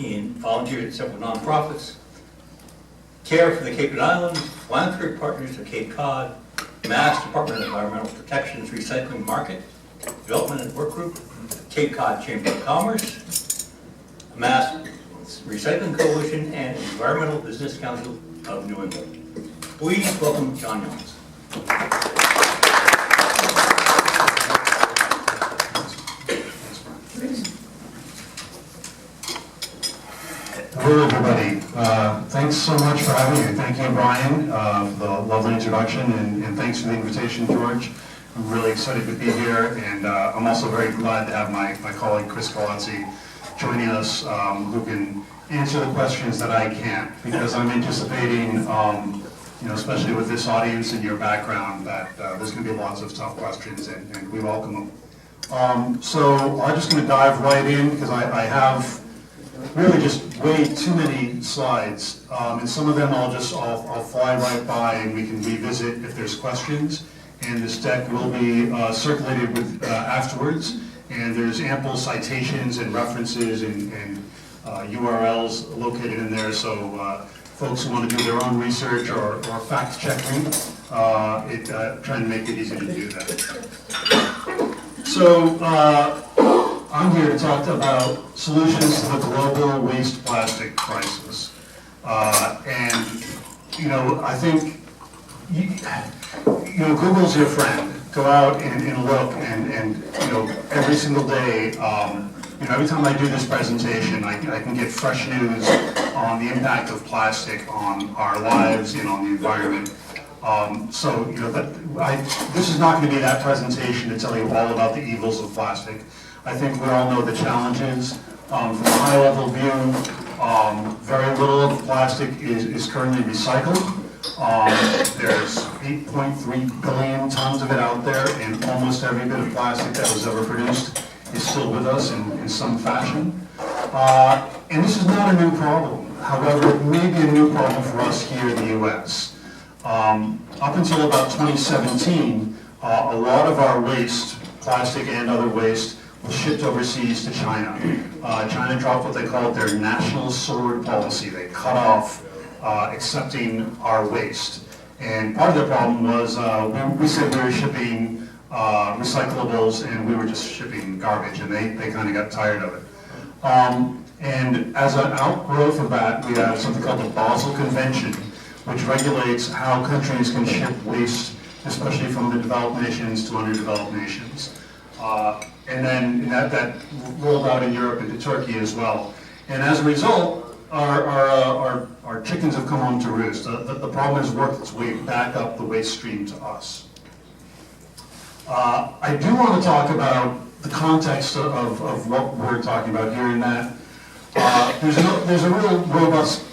in volunteers at several nonprofits, care for the Cape Islands, philanthropic partners of Cape Cod, Mass Department of Environmental Protection's Recycling Market Development and Work Group, Cape Cod Chamber of Commerce, Mass Recycling Coalition, and Environmental Business Council of New England. Please welcome John Yonce. Hello, everybody. Thanks so much for having me. Thank you, Brian, for the lovely introduction, and thanks for the invitation, George. I'm really excited to be here, and I'm also very glad to have my colleague, Chris Galazzi, joining us, who can answer the questions that I can't, because I'm anticipating, especially with this audience and your background, that there's going to be lots of tough questions, and we welcome them. So I'm just going to dive right in, because I have really just way too many slides, and some of them I'll fly right by, and we can revisit if there's questions. And this deck will be circulated with afterwards, and there's ample citations and references and URLs located in there, so folks who want to do their own research or fact checking, try and make it easy to do that. So I'm here to talk about solutions to the global waste plastic crisis. And, I think, Google's your friend. Go out and look, and every single day, every time I do this presentation, I can get fresh news on the impact of plastic on our lives and on the environment. This is not going to be that presentation to tell you all about the evils of plastic. I think we all know the challenges. From a high-level view, very little of plastic is currently recycled. There's 8.3 billion tons of it out there, and almost every bit of plastic that was ever produced is still with us in some fashion. And this is not a new problem. However, it may be a new problem for us here in the U.S. Up until about 2017, a lot of our waste, plastic and other waste, was shipped overseas to China. China dropped what they called their national sword policy. They cut off accepting our waste. And part of the problem was we said we were shipping recyclables, and we were just shipping garbage, and they kind of got tired of it. And as an outgrowth of that, we have something called the Basel Convention, which regulates how countries can ship waste, especially from the developed nations to underdeveloped nations. And then that rolled out in Europe into Turkey as well. And as a result, our chickens have come home to roost. The problem has worked its way back up the waste stream to us. I do want to talk about the context of what we're talking about here, in that there's a real robust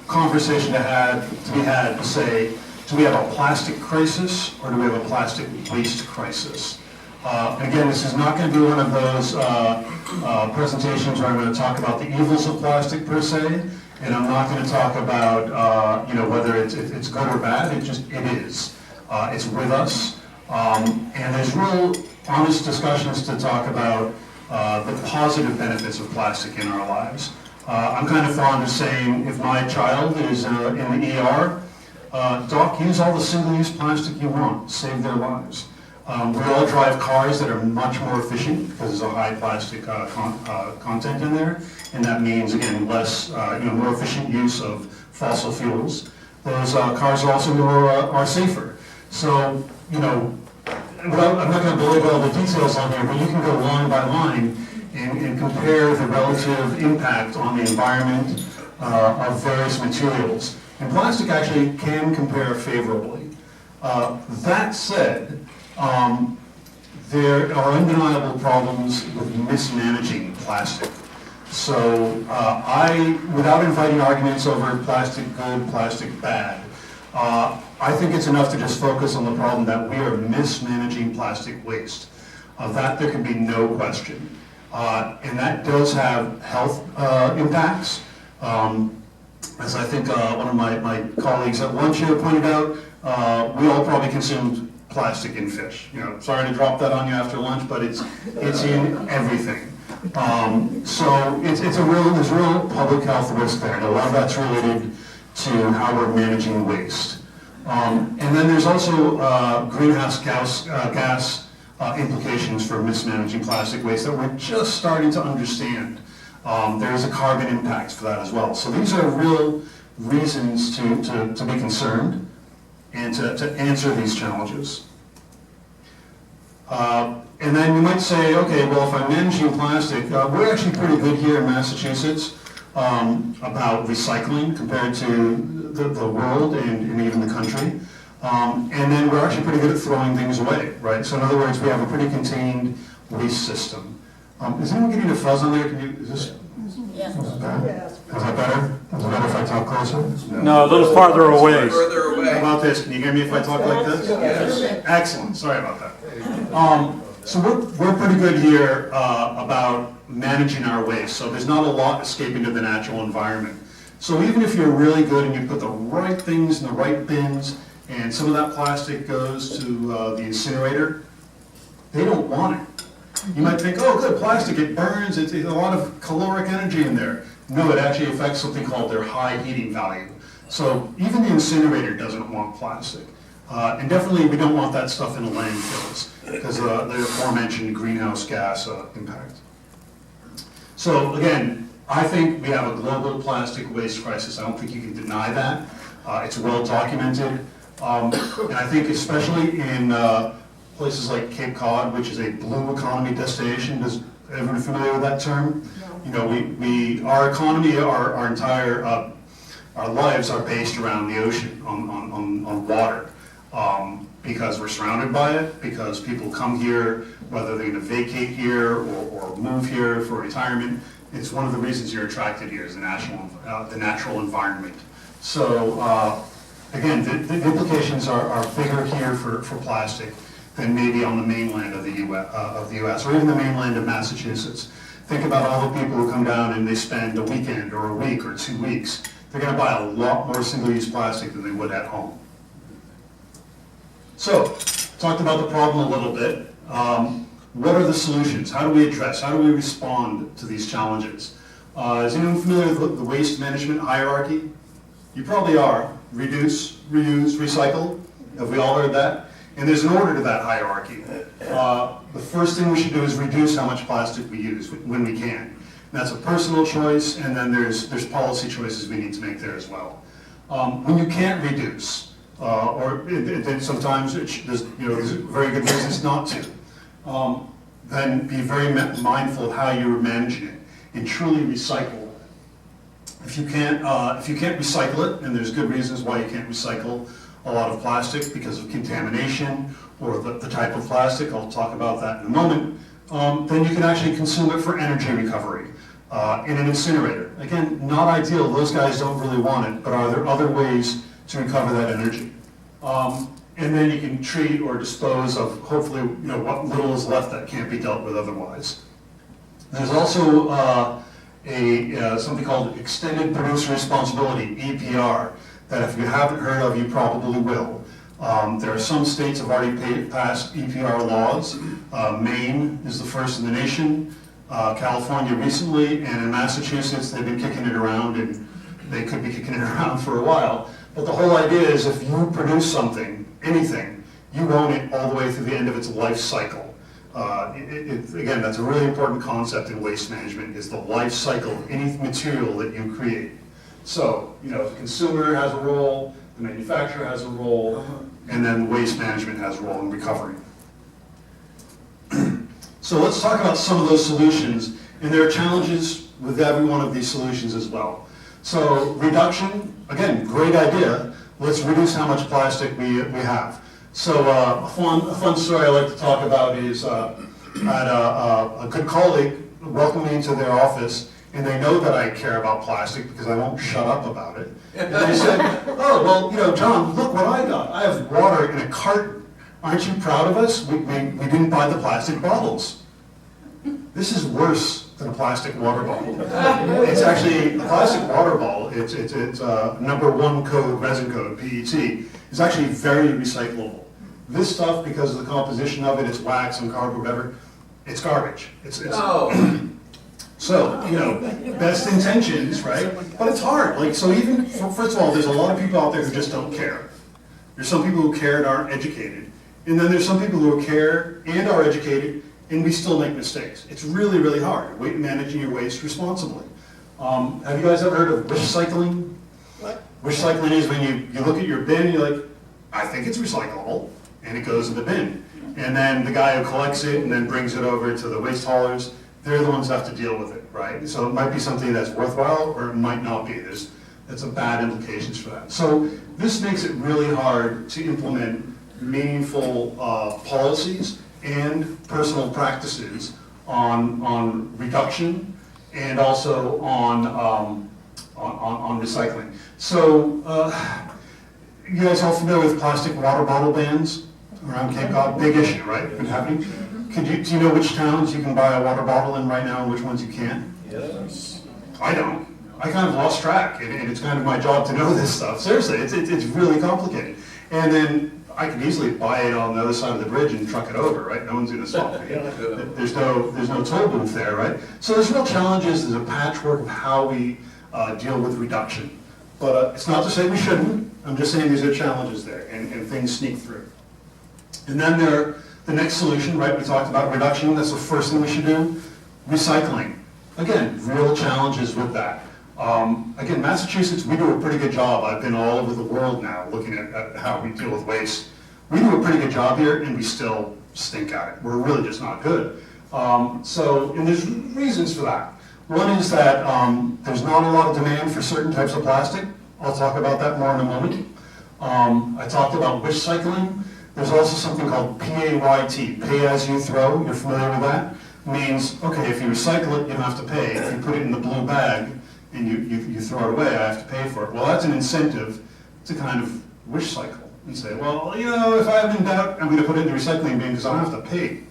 conversation to be had to say, do we have a plastic crisis or do we have a plastic waste crisis? Again, this is not going to be one of those presentations where I'm going to talk about the evils of plastic per se, and I'm not going to talk about whether it's good or bad. It is. It's with us, and there's real honest discussions to talk about the positive benefits of plastic in our lives. I'm kind of fond of saying, if my child is in the ER, doc, use all the single-use plastic you want, save their lives. We all drive cars that are much more efficient because there's a high plastic content in there, and that means, again, less, more efficient use of fossil fuels. Those cars are also are safer. So, I'm not going to belabor all the details on here, but you can go line by line and compare the relative impact on the environment of various materials. And plastic actually can compare favorably. That said, there are undeniable problems with mismanaging plastic. So without inviting arguments over plastic good, plastic bad, I think it's enough to just focus on the problem that we are mismanaging plastic waste. Of that, there can be no question. And that does have health impacts. As I think one of my colleagues at lunch here pointed out, we all probably consumed plastic in fish. Sorry to drop that on you after lunch, but it's in everything. So there's a real public health risk there, and a lot of that's related to how we're managing waste. And then there's also greenhouse gas implications for mismanaging plastic waste that we're just starting to understand. There is a carbon impact for that as well. So these are real reasons to be concerned and to answer these challenges. And then you might say, okay, well, if I'm managing plastic, we're actually pretty good here in Massachusetts about recycling compared to the world and even the country. And then we're actually pretty good at throwing things away, right? So in other words, we have a pretty contained waste system. Is anyone getting a fuzz on there? Is this? Yeah. Is that better? Is that better if I talk closer? No, a little farther away. Further How away. about this? Can you hear me if I talk like this? Yes. Excellent. Sorry about that. So we're pretty good here about managing our waste. So there's not a lot escaping to the natural environment. So even if you're really good and you put the right things in the right bins, and some of that plastic goes to the incinerator, they don't want it. You might think, oh, good, plastic, it burns, it's a lot of caloric energy in there. No, it actually affects something called their high heating value. So even the incinerator doesn't want plastic. And definitely we don't want that stuff in the landfills because of the aforementioned greenhouse gas impact. So again, I think we have a global plastic waste crisis. I don't think you can deny that. It's well documented. And I think especially in places like Cape Cod, which is a blue economy destination. Is everyone familiar with that term? No. You know, our economy, our entire, our lives are based around the ocean, on water. Because we're surrounded by it, because people come here, whether they're going to vacate here or move here for retirement. It's one of the reasons you're attracted here is the natural environment. So again, the implications are bigger here for plastic than maybe on the mainland of the U.S. or even the mainland of Massachusetts. Think about all the people who come down and they spend a weekend or a week or 2 weeks. They're going to buy a lot more single-use plastic than they would at home. So, talked about the problem a little bit. What are the solutions? How do we address? How do we respond to these challenges? Is anyone familiar with the waste management hierarchy? You probably are. Reduce, reuse, recycle. Have we all heard that? And there's an order to that hierarchy. The first thing we should do is reduce how much plastic we use when we can. And that's a personal choice, and then there's policy choices we need to make there as well. When you can't reduce, or sometimes there's very good reasons not to, then be very mindful of how you're managing it and truly recycle. If you can't recycle it, and there's good reasons why you can't recycle a lot of plastic because of contamination or the type of plastic, I'll talk about that in a moment, then you can actually consume it for energy recovery in an incinerator. Again, not ideal, those guys don't really want it, but are there other ways to recover that energy? And then you can treat or dispose of hopefully what little is left that can't be dealt with otherwise. There's also something called Extended Producer Responsibility, EPR, that if you haven't heard of, you probably will. There are some states have already passed EPR laws. Maine is the first in the nation, California recently, and in Massachusetts they've been kicking it around, and they could be kicking it around for a while. But the whole idea is if you produce something, anything, you own it all the way through the end of its life cycle. Again, that's a really important concept in waste management, is the life cycle of any material that you create. So, the consumer has a role, the manufacturer has a role, and then waste management has a role in recovery. So let's talk about some of those solutions, and there are challenges with every one of these solutions as well. So reduction, again, great idea. Let's reduce how much plastic we have. So a fun story I like to talk about is I had a good colleague welcome me into their office, and they know that I care about plastic because I won't shut up about it. And they said, oh, well, John, look what I got. I have water in a carton. Aren't you proud of us? We didn't buy the plastic bottles. This is worse than a plastic water bottle. It's actually a plastic water bottle. It's number 1 code, resin code, PET, is actually very recyclable. This stuff, because of the composition of it, it's wax and cardboard, whatever, it's garbage. So, best intentions, right? But it's hard. Like, so even, first of all, there's a lot of people out there who just don't care. There's some people who care and aren't educated. And then there's some people who care and are educated, and we still make mistakes. It's really, really hard, managing your waste responsibly. Have you guys ever heard of wish cycling? What? Wish cycling is when you look at your bin and you're like, I think it's recyclable, and it goes in the bin. And then the guy who collects it and then brings it over to the waste haulers, they're the ones who have to deal with it, right? So it might be something that's worthwhile, or it might not be. That's some bad implications for that. So this makes it really hard to implement meaningful policies and personal practices on reduction and also on recycling. So you guys all familiar with plastic water bottle bans around Cape Cod? Big issue, right? Been happening. Do you know which towns you can buy a water bottle in right now and which ones you can't? Yes. I don't. I kind of lost track, and it's kind of my job to know this stuff. Seriously, it's really complicated. And then I could easily buy it on the other side of the bridge and truck it over, right? No one's going to stop me. There's no toll booth there, right? So there's real challenges. There's a patchwork of how we deal with reduction. But it's not to say we shouldn't. I'm just saying these are challenges there, and things sneak through. And then the next solution, right? We talked about reduction. That's the first thing we should do. Recycling. Again, real challenges with that. Again, Massachusetts, we do a pretty good job. I've been all over the world now looking at how we deal with waste. We do a pretty good job here, and we still stink at it. We're really just not good. And there's reasons for that. One is that there's not a lot of demand for certain types of plastic. I'll talk about that more in a moment. I talked about wish cycling. There's also something called PAYT, pay as you throw. You're familiar with that? Means, okay, if you recycle it, you don't have to pay. If you put it in the blue bag and you throw it away, I have to pay for it. Well, that's an incentive to kind of wish cycle and say, well, if I have in doubt, I'm going to put it in the recycling bin because I don't have to pay.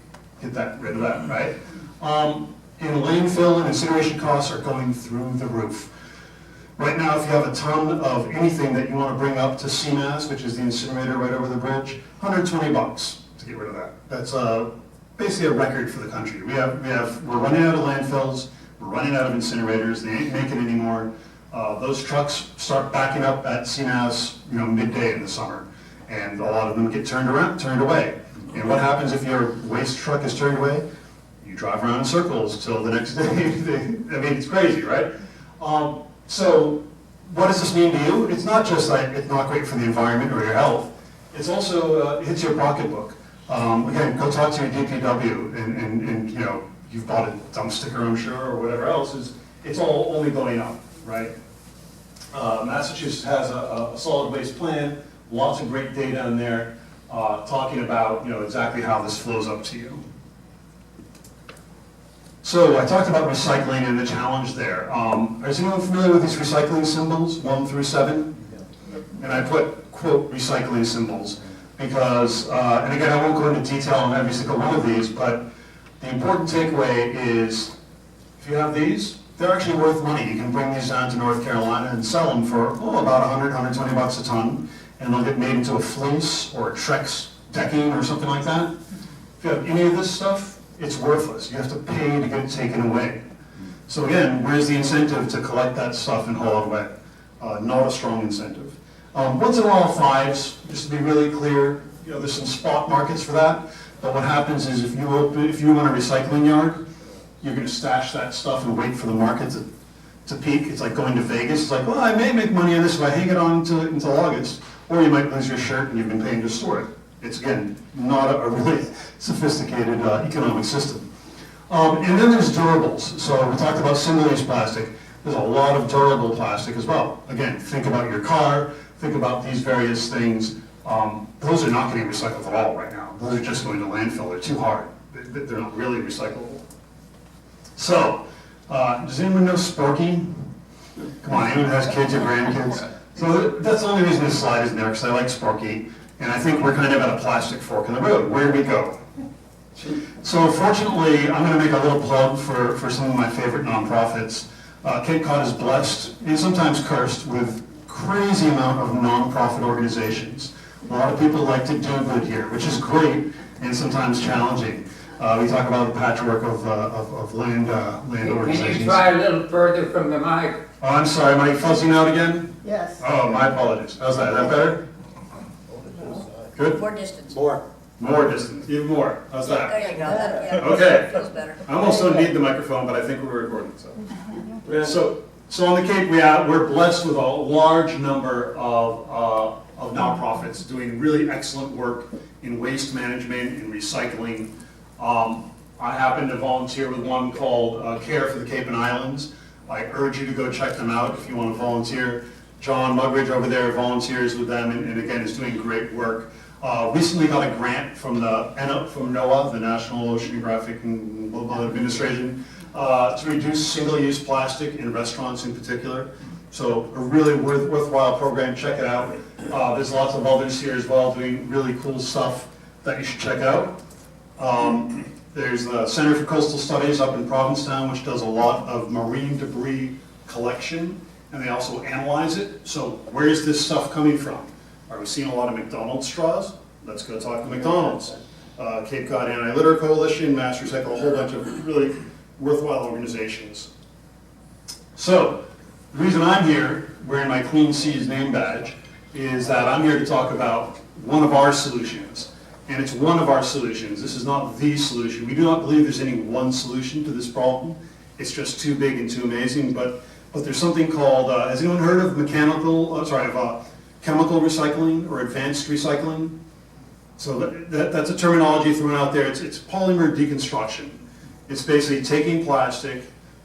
Get rid of that, right? And landfill and incineration costs are going through the roof. Right now, if you have a ton of anything that you want to bring up to CMAS, which is the incinerator right over the bridge, $120 to get rid of that. That's basically a record for the country. We're running out of landfills, we're running out of incinerators, they ain't making anymore. Those trucks start backing up at CMAS, midday in the summer, and a lot of them get turned away. And what happens if your waste truck is turned away? You drive around in circles till the next day. It's crazy, right? So what does this mean to you? It's not just like it's not great for the environment or your health. It's also it hits your pocketbook. Again, go talk to your DPW, and you've bought a dump sticker, I'm sure, or whatever else. It's all only going up, right? Massachusetts has a solid waste plan, lots of great data in there, talking about exactly how this flows up to you. So I talked about recycling and the challenge there. Is anyone familiar with these recycling symbols, 1 through 7? And I put, quote, recycling symbols because, and again, I won't go into detail on every single one of these, but the important takeaway is if you have these, they're actually worth money. You can bring these down to North Carolina and sell them for about $100, $120 a ton, and they'll get made into a fleece or a Trex decking or something like that. If you have any of this stuff, it's worthless. You have to pay to get it taken away. So again, where's the incentive to collect that stuff and haul it away? Not a strong incentive. Once in a while, 5s, just to be really clear, there's some spot markets for that. But what happens is if you run a recycling yard, you're going to stash that stuff and wait for the market to peak. It's like going to Vegas. It's like, well, I may make money on this if I hang it on until August. Or you might lose your shirt and you've been paying to store it. It's, again, not a really sophisticated economic system. And then there's durables. So we talked about single-use plastic. There's a lot of durable plastic as well. Again, think about your car. Think about these various things. Those are not getting recycled at all right now. Those are just going to landfill. They're too hard. They're not really recyclable. So, does anyone know Sporky? Come on, anyone has kids or grandkids? So that's the only reason this slide is there, because I like Sporky. And I think we're kind of at a plastic fork in the road. Where do we go? So fortunately, I'm going to make a little plug for some of my favorite nonprofits. Cape Cod is blessed and sometimes cursed with crazy amount of nonprofit organizations. A lot of people like to do good here, which is great and sometimes challenging. We talk about the patchwork of land Can organizations. you try a little further from the mic? Oh, I'm sorry, am I fuzzing out again? Yes. Oh, my apologies. How's that? Is that better? Good? More distance. More. More distance, even more. How's that? There you go, that, yeah. Okay. Feels better. I almost don't need the microphone, but I think we're recording, so. So on the Cape, we're blessed with a large number of nonprofits doing really excellent work in waste management and recycling. I happen to volunteer with one called Care for the Cape and Islands. I urge you to go check them out if you want to volunteer. John Mugridge over there volunteers with them and again is doing great work. Recently got a grant from NOAA, the National Oceanographic and Global Administration, to reduce single-use plastic in restaurants in particular. So a really worthwhile program, check it out. There's lots of others here as well doing really cool stuff that you should check out. There's the Center for Coastal Studies up in Provincetown, which does a lot of marine debris collection, and they also analyze it. So where is this stuff coming from? Are we seeing a lot of McDonald's straws? Let's go talk to McDonald's. Cape Cod Anti-Litter Coalition, Mass Recycle, a whole bunch of really worthwhile organizations. So, the reason I'm here, wearing my Clean Seas name badge, is that I'm here to talk about one of our solutions. And it's one of our solutions. This is not the solution. We do not believe there's any one solution to this problem. It's just too big and too amazing. But there's something called, has anyone heard of chemical recycling or advanced recycling? So that's a terminology thrown out there. It's polymer deconstruction. It's basically taking plastic,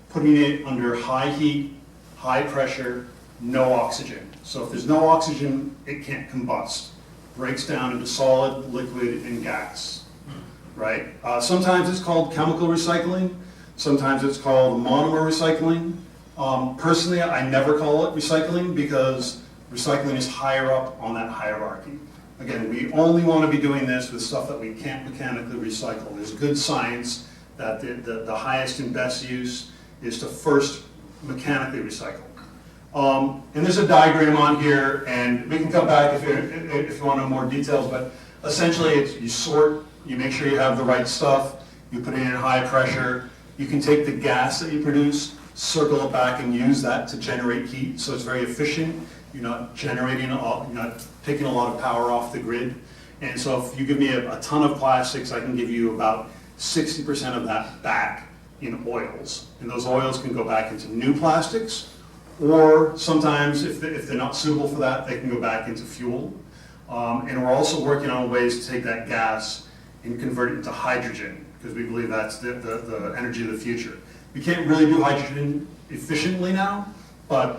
putting it under high heat, high pressure, no oxygen. So if there's no oxygen, it can't combust. Breaks down into solid, liquid, and gas, right? Sometimes it's called chemical recycling. Sometimes it's called monomer recycling. Personally, I never call it recycling because recycling is higher up on that hierarchy. Again, we only want to be doing this with stuff that we can't mechanically recycle. There's good science that the highest and best use is to first mechanically recycle. And there's a diagram on here, and we can come back if you want to know more details, but essentially it's you sort, you make sure you have the right stuff, you put it in high pressure, you can take the gas that you produce, circle it back and use that to generate heat, so it's very efficient. You're not generating, you're not taking a lot of power off the grid. And so if you give me a ton of plastics, I can give you about 60% of that back in oils. And those oils can go back into new plastics, or sometimes if they're not suitable for that, they can go back into fuel. And we're also working on ways to take that gas and convert it into hydrogen, because we believe that's the energy of the future. We can't really do hydrogen efficiently now, but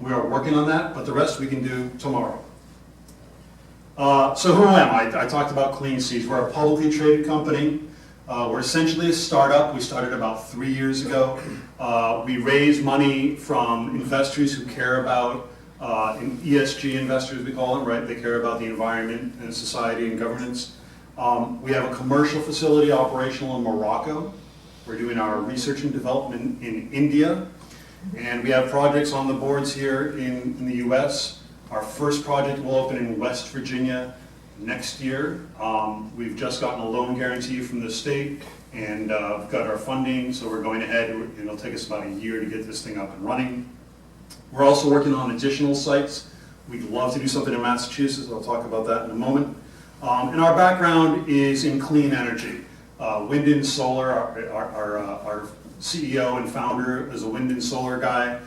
we are working on that, but the rest we can do tomorrow. So who am I? I talked about Clean Seas. We're a publicly traded company. We're essentially a startup. We started about 3 years ago. We raise money from investors who care about, ESG investors we call them, right? They care about the environment and society and governance. We have a commercial facility operational in Morocco. We're doing our research and development in India. And we have projects on the boards here in the US. Our first project will open in West Virginia next year. We've just gotten a loan guarantee from the state and we've got our funding, so we're going ahead. It'll take us about a year to get this thing up and running. We're also working on additional sites. We'd love to do something in Massachusetts. I'll talk about that in a moment. And our background is in clean energy. Wind and solar. Our CEO and founder is a wind and solar guy.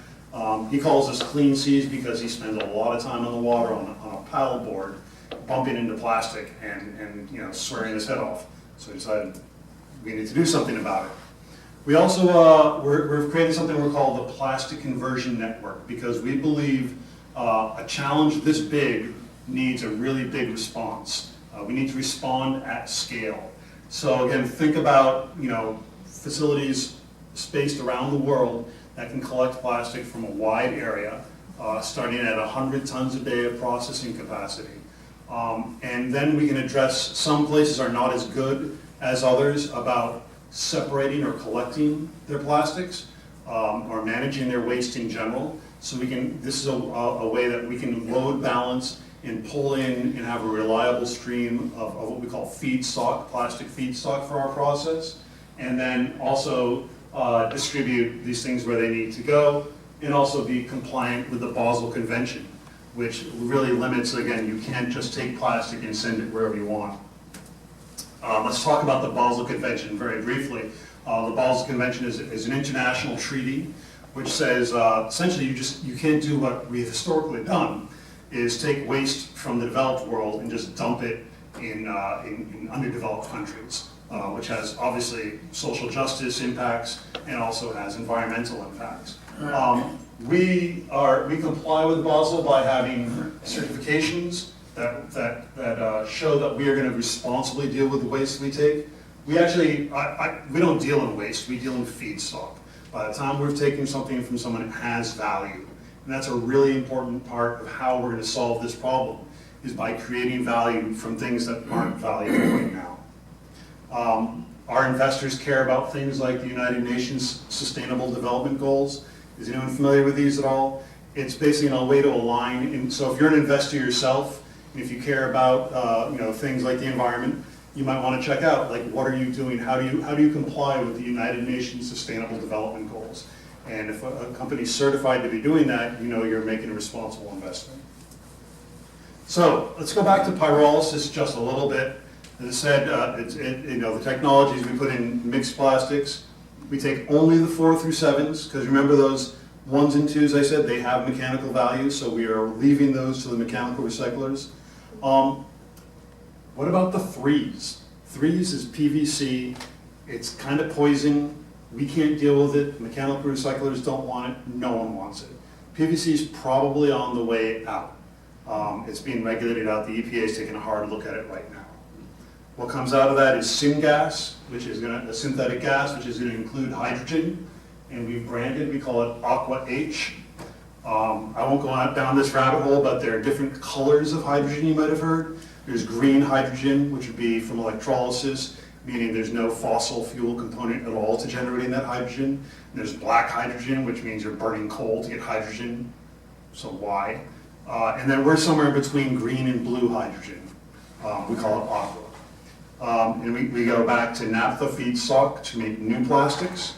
He calls us Clean Seas because he spends a lot of time on the water on a paddle board, bumping into plastic and swearing his head off. So he decided we need to do something about it. We also we're creating something we call the Plastic Conversion Network, because we believe a challenge this big needs a really big response. We need to respond at scale. So again, think about facilities spaced around the world that can collect plastic from a wide area, starting at 100 tons a day of processing capacity. And then we can address, some places are not as good as others about separating or collecting their plastics or managing their waste in general. So this is a way that we can load balance and pull in and have a reliable stream of what we call feedstock, plastic feedstock for our process, and then also distribute these things where they need to go, and also be compliant with the Basel Convention, which really limits, again, you can't just take plastic and send it wherever you want. Let's talk about the Basel Convention very briefly. The Basel Convention is an international treaty which says essentially you can't do what we have historically done, is take waste from the developed world and just dump it in underdeveloped countries, which has obviously social justice impacts and also has environmental impacts. We comply with Basel by having certifications that show that we are going to responsibly deal with the waste we take. We actually, we don't deal in waste, we deal in feedstock. By the time we're taking something from someone, it has value. And that's a really important part of how we're going to solve this problem, is by creating value from things that aren't valuable right now. Our investors care about things like the United Nations Sustainable Development Goals. Is anyone familiar with these at all? It's basically a way to align. And so if you're an investor yourself, and if you care about things like the environment, you might want to check out, like, what are you doing? How do you comply with the United Nations Sustainable Development Goals? And if a company's certified to be doing that, you know you're making a responsible investment. So let's go back to pyrolysis just a little bit. As I said, the technologies we put in mixed plastics, we take only the 4 through 7s, because remember those 1s and 2s I said, they have mechanical value, so we are leaving those to the mechanical recyclers. What about the 3s? 3s is PVC, it's kind of poison, we can't deal with it, mechanical recyclers don't want it, no one wants it. PVC is probably on the way out. It's being regulated out, the EPA is taking a hard look at it right now. What comes out of that is syngas, which is a synthetic gas, which is going to include hydrogen, and we've branded, we call it Aqua H. I won't go down this rabbit hole, but there are different colors of hydrogen you might have heard. There's green hydrogen, which would be from electrolysis, meaning there's no fossil fuel component at all to generating that hydrogen. And there's black hydrogen, which means you're burning coal to get hydrogen, so why? And then we're somewhere in between green and blue hydrogen. We call it aqua. And we go back to naphtha feedstock to make new plastics,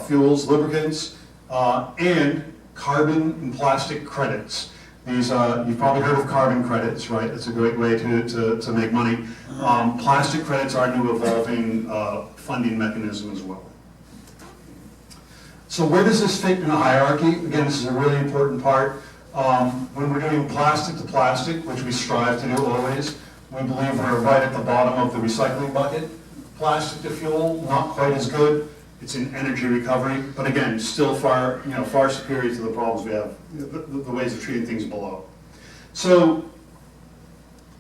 fuels, lubricants, and carbon and plastic credits. These, you've probably heard of carbon credits, right? It's a great way to make money. Plastic credits are a new evolving funding mechanism as well. So where does this fit in a hierarchy? Again, this is a really important part. When we're doing plastic to plastic, which we strive to do always, we believe we're right at the bottom of the recycling bucket. Plastic to fuel, not quite as good. It's in energy recovery, but again, still far superior to the problems we have, the ways of treating things below. So,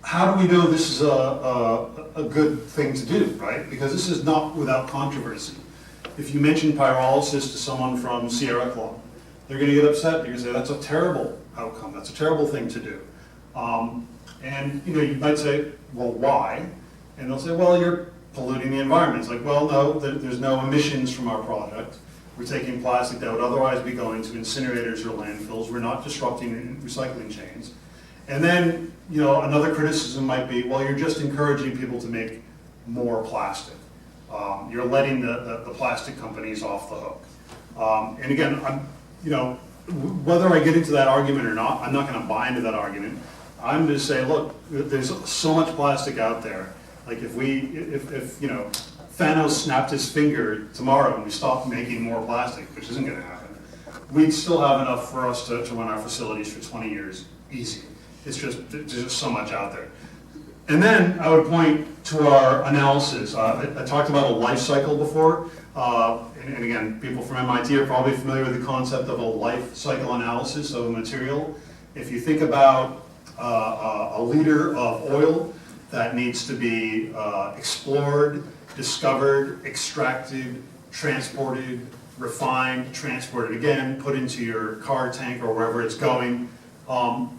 how do we know this is a good thing to do, right? Because this is not without controversy. If you mention pyrolysis to someone from Sierra Club, they're going to get upset. They're going to say, that's a terrible outcome. That's a terrible thing to do. And you might say, well, why? And they'll say, well, you're polluting the environment. It's like, well, no, there's no emissions from our project. We're taking plastic that would otherwise be going to incinerators or landfills. We're not disrupting recycling chains. And then, another criticism might be, well, you're just encouraging people to make more plastic. You're letting the plastic companies off the hook. And again, whether I get into that argument or not, I'm not going to buy into that argument. I'm going to say, look, there's so much plastic out there. Like if Thanos snapped his finger tomorrow and we stopped making more plastic, which isn't going to happen, we'd still have enough for us to run our facilities for 20 years, easy. There's just so much out there. And then I would point to our analysis. I talked about a life cycle before, and again, people from MIT are probably familiar with the concept of a life cycle analysis of a material. If you think about a liter of oil that needs to be explored, discovered, extracted, transported, refined, transported again, put into your car tank or wherever it's going.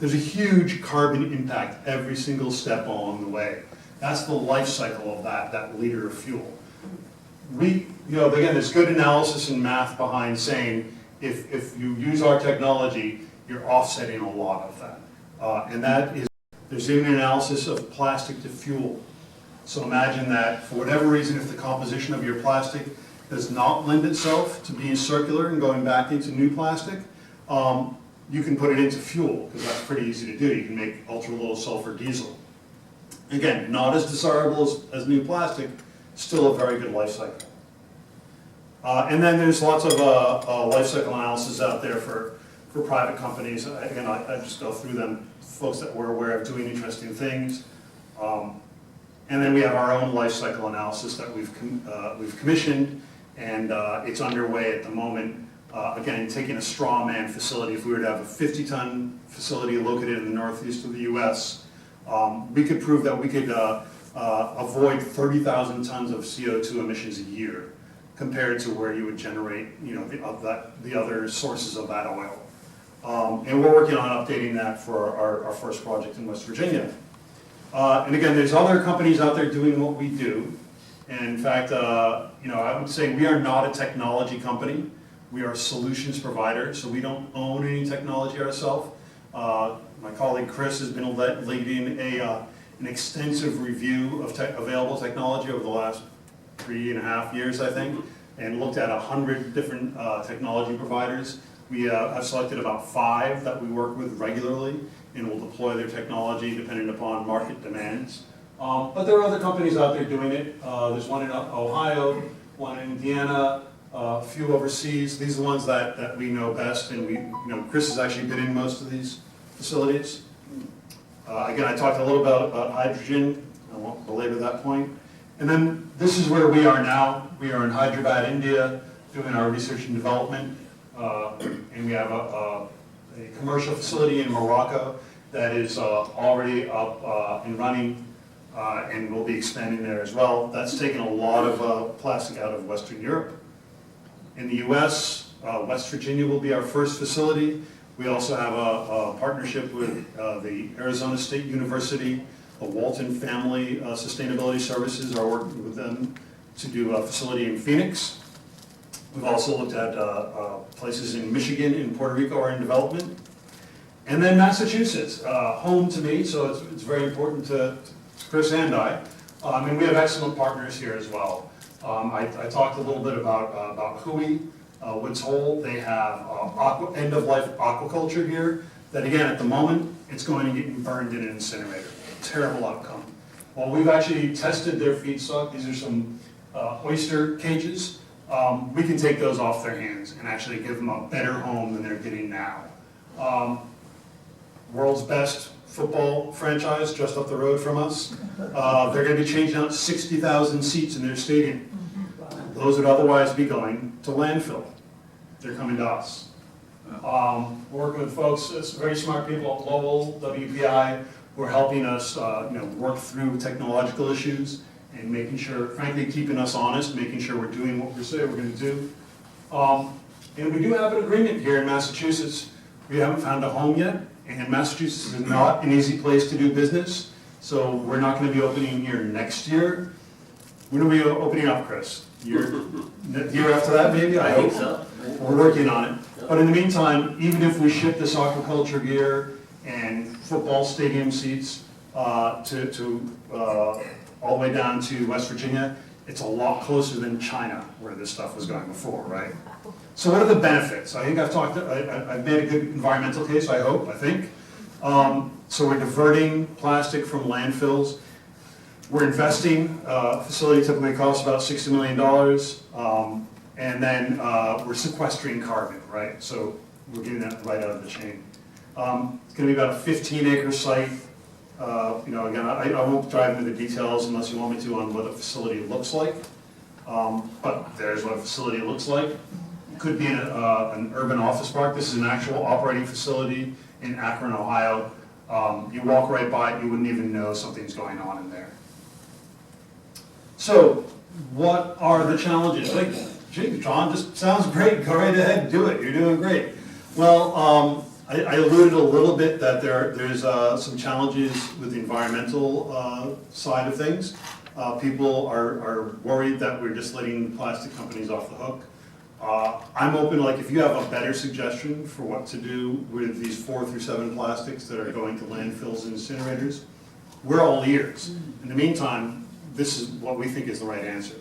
There's a huge carbon impact every single step along the way. That's the life cycle of that liter of fuel. Again, there's good analysis and math behind saying if you use our technology, you're offsetting a lot of that. And that is There's even an analysis of plastic to fuel. So imagine that for whatever reason, if the composition of your plastic does not lend itself to being circular and going back into new plastic, you can put it into fuel, because that's pretty easy to do. You can make ultra low sulfur diesel. Again, not as desirable as new plastic, still a very good life cycle. And then there's lots of life cycle analysis out there for private companies. Again, I just go through them, folks that we're aware of doing interesting things. And then we have our own life cycle analysis that we've commissioned, and it's underway at the moment. Again, taking a straw man facility, if we were to have a 50-ton facility located in the northeast of the US, we could prove that we could avoid 30,000 tons of CO2 emissions a year compared to where you would generate, you know, the other sources of that oil. And we're working on updating that for our first project in West Virginia. And again, there's other companies out there doing what we do. And in fact, you know, I would say we are not a technology company. We are a solutions provider, so we don't own any technology ourselves. My colleague Chris has been leading an extensive review of available technology over the last 3.5 years, I think, and looked at 100 different technology providers. We have selected about 5 that we work with regularly and will deploy their technology depending upon market demands. But there are other companies out there doing it. There's one in Ohio, one in Indiana, a few overseas. These are the ones that we know best, and Chris has actually been in most of these facilities. Again, I talked a little about hydrogen. I won't belabor that point. And then this is where we are now. We are in Hyderabad, India, doing our research and development. And we have a commercial facility in Morocco that is already up and running, and we'll be expanding there as well. That's taken a lot of plastic out of Western Europe. In the US, West Virginia will be our first facility. We also have a partnership with the Arizona State University. The Walton Family Sustainability Services are working with them to do a facility in Phoenix. We've also looked at places in Michigan and Puerto Rico are in development. And then Massachusetts, home to me, so it's very important to Chris and I. And we have excellent partners here as well. I talked a little bit about Hui, Woods Hole. They have end-of-life aquaculture here that, again, at the moment, it's going to get burned in an incinerator. Terrible outcome. Well, we've actually tested their feedstock. These are some oyster cages. We can take those off their hands and actually give them a better home than they're getting now. World's best football franchise just up the road from us. They're going to be changing out 60,000 seats in their stadium. Those would otherwise be going to landfill. They're coming to us. We're working with folks, very smart people at Lowell, WPI, who are helping us work through technological issues and making sure, frankly, keeping us honest, making sure we're doing what we say we're going to do. And we do have an agreement here in Massachusetts. We haven't found a home yet, and Massachusetts is not an easy place to do business, so we're not going to be opening here next year. When are we opening up, Chris? Year after that, maybe? I hope so. We're working on it. But in the meantime, even if we ship this aquaculture gear and football stadium seats all the way down to West Virginia, it's a lot closer than China, where this stuff was going before, right? So what are the benefits? I think I've made a good environmental case, I think. So we're diverting plastic from landfills. We're investing, a facility typically costs about $60 million, and then we're sequestering carbon, right? So we're getting that right out of the chain. It's going to be about a 15-acre site. Again, I won't dive into the details unless you want me to on what a facility looks like. But there's what a facility looks like. It could be an urban office park. This is an actual operating facility in Akron, Ohio. You walk right by it, you wouldn't even know something's going on in there. So, what are the challenges? Like, gee, John, just sounds great. Go right ahead, do it. You're doing great. Well, I alluded a little bit that there's some challenges with the environmental side of things. People are worried that we're just letting plastic companies off the hook. I'm open, like if you have a better suggestion for what to do with these 4 through 7 plastics that are going to landfills and incinerators, we're all ears. In the meantime, this is what we think is the right answer.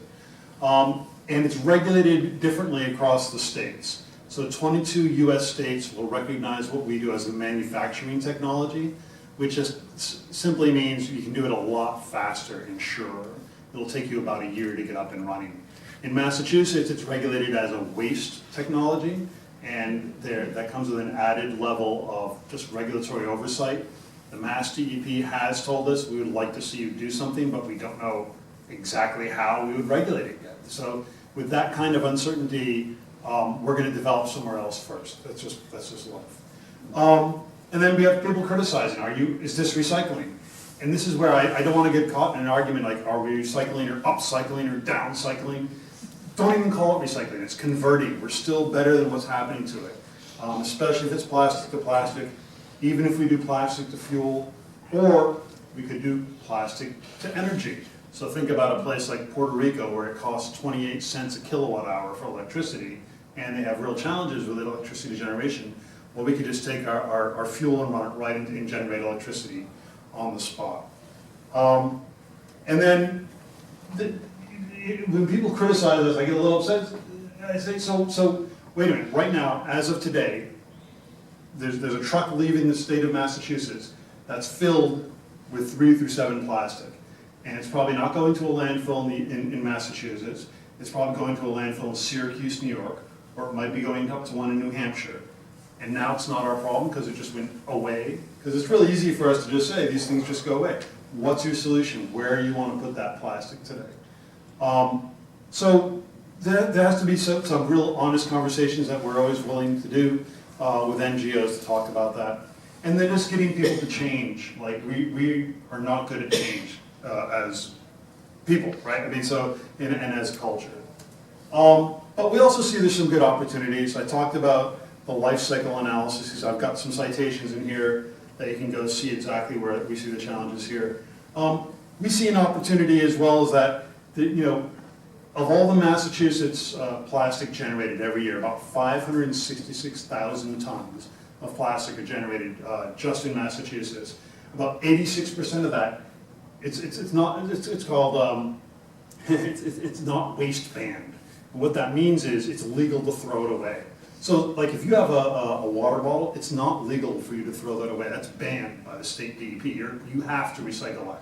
And it's regulated differently across the states. So 22 US states will recognize what we do as a manufacturing technology, which just simply means you can do it a lot faster and surer. It'll take you about a year to get up and running. In Massachusetts, it's regulated as a waste technology, and that comes with an added level of just regulatory oversight. The Mass DEP has told us we would like to see you do something, but we don't know exactly how we would regulate it yet. So with that kind of uncertainty, we're going to develop somewhere else first. That's just life. And then we have people criticizing, is this recycling? And this is where I don't want to get caught in an argument like, are we recycling or upcycling or downcycling? Don't even call it recycling, it's converting. We're still better than what's happening to it, especially if it's plastic to plastic, even if we do plastic to fuel, or we could do plastic to energy. So think about a place like Puerto Rico where it costs 28 cents a kilowatt hour for electricity, and they have real challenges with electricity generation. Well, we could just take our fuel and run it right into and generate electricity on the spot. And then when people criticize us, I get a little upset. I say, so wait a minute, right now, as of today, there's a truck leaving the state of Massachusetts that's filled with 3 through 7 plastic. And it's probably not going to a landfill in Massachusetts. It's probably going to a landfill in Syracuse, New York, or it might be going up to one in New Hampshire. And now it's not our problem because it just went away. Because it's really easy for us to just say, these things just go away. What's your solution? Where do you want to put that plastic today? So there has to be some real honest conversations that we're always willing to do with NGOs to talk about that. And then just getting people to change. Like we are not good at change as people, right? I mean, so, and as a culture. But we also see there's some good opportunities. I talked about the life cycle analysis, because I've got some citations in here that you can go see exactly where we see the challenges here. We see an opportunity as well as that, of all the Massachusetts plastic generated every year, about 566,000 tons of plastic are generated just in Massachusetts. About 86% of that, it's not waste banned. And what that means is it's legal to throw it away. So, like, if you have a water bottle, it's not legal for you to throw that away. That's banned by the state DEP. You have to recycle that.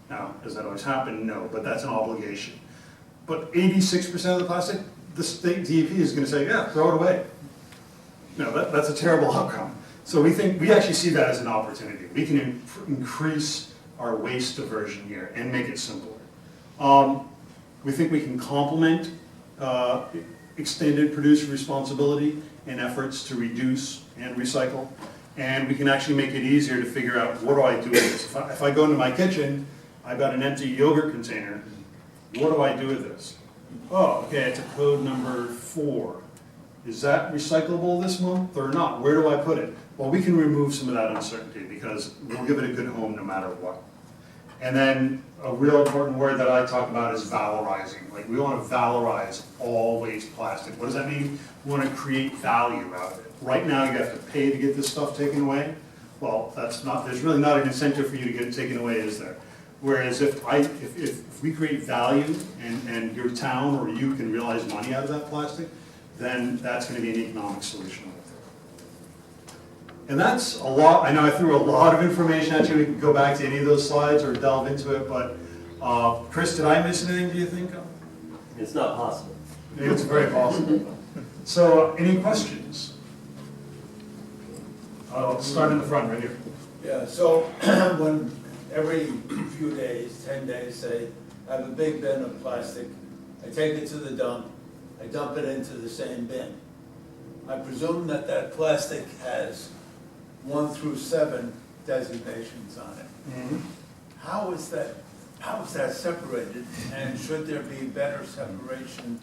Now, does that always happen? No, but that's an obligation. But 86% of the plastic, the state DEP is going to say, yeah, throw it away. No, that's a terrible outcome. So we actually see that as an opportunity. We can increase our waste diversion here and make it simpler. We think we can complement extended producer responsibility and efforts to reduce and recycle. And we can actually make it easier to figure out, what do I do with this? If I go into my kitchen, I've got an empty yogurt container. What do I do with this? Oh, okay, it's a code number 4. Is that recyclable this month or not? Where do I put it? Well, we can remove some of that uncertainty because we'll give it a good home no matter what. And then a real important word that I talk about is valorizing. Like, we want to valorize all waste plastic. What does that mean? We want to create value out of it. Right now, you have to pay to get this stuff taken away. Well, there's really not an incentive for you to get it taken away, is there? Whereas if we create value and your town or you can realize money out of that plastic, then that's going to be an economic solution right there. And that's a lot. I know I threw a lot of information at you. We can go back to any of those slides or delve into it, but Chris, did I miss anything, do you think? It's not possible. It's very possible. So any questions? I'll start in the front right here. Yeah, so when every few days, 10 days, say, I have a big bin of plastic, I take it to the dump, I dump it into the same bin. I presume that plastic has 1 through 7 designations on it. Mm-hmm. How is that separated, and should there be better separation